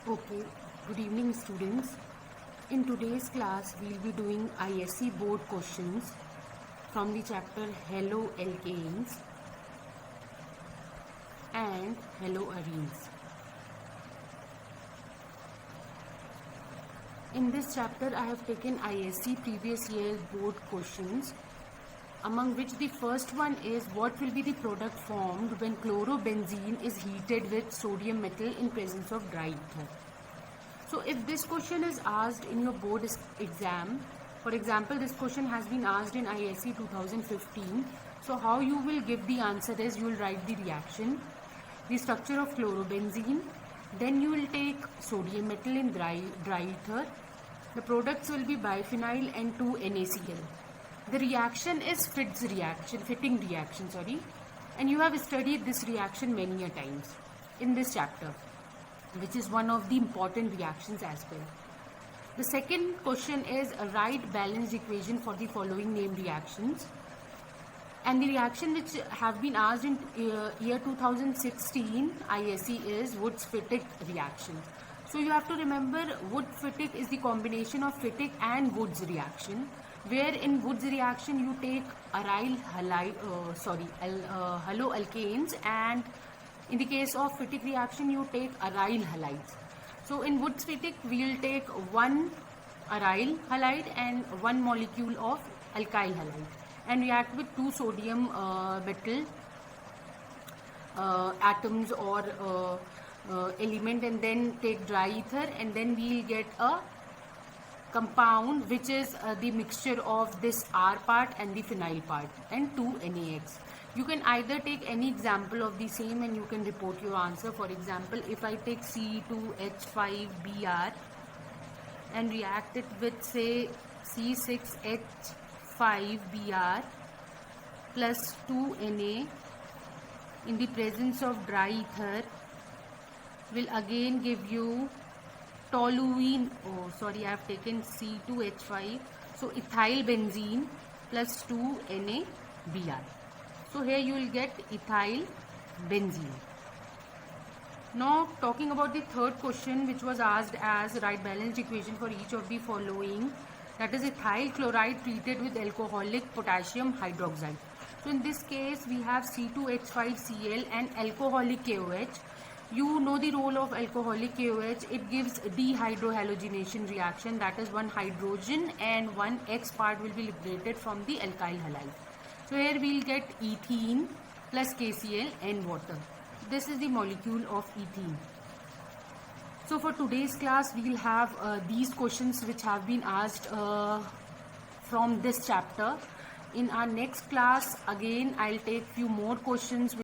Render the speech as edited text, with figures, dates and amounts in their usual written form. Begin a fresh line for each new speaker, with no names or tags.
Okay, good evening students. In today's class, we'll be doing ISC board questions from the chapter Hello Alkanes and Hello Arenes. In this chapter, I have taken ISC previous year board questions, among which the first one is what will be the product formed when chlorobenzene is heated with sodium metal in presence of dry ether. So if this question is asked in your board exam, for example, this question has been asked in ISC 2015. So how you will give the answer is you will write the reaction, the structure of chlorobenzene, then you will take sodium metal in dry ether. The products will be biphenyl and 2NaCl. The reaction is fitting reaction, and you have studied this reaction many a times in this chapter, which is one of the important reactions as well. The second question is write balanced equation for the following named reactions. And the reaction which have been asked in year 2016 ISC is Wurtz-Fittig reaction. So you have to remember Wurtz-Fittig is the combination of Fittig and Wurtz reaction, where in Wurtz reaction you take haloalkanes, and in the case of Fittig reaction you take aryl halides. So in Wurtz-Fittig we will take one aryl halide and one molecule of alkyl halide and react with two sodium metal atoms or element, and then take dry ether, and then we will get a compound which is the mixture of this R part and the phenyl part and 2NaX. You can either take any example of the same and you can report your answer. For example, if I take C2H5Br and react it with say C6H5Br plus 2Na in the presence of dry ether, will again give you toluene. I have taken C2H5, so ethyl benzene plus 2NaBr. So here you will get ethyl benzene. Now talking about the third question, which was asked as write balanced equation for each of the following, that is ethyl chloride treated with alcoholic potassium hydroxide. So in this case we have C2H5Cl and alcoholic KOH. You know the role of alcoholic KOH. It gives dehydrohalogenation reaction, that is one hydrogen and one X part will be liberated from the alkyl halide. So here we will get ethene plus KCl and water. This is the molecule of ethene. So for today's class we will have these questions which have been asked from this chapter. In our next class again I'll take few more questions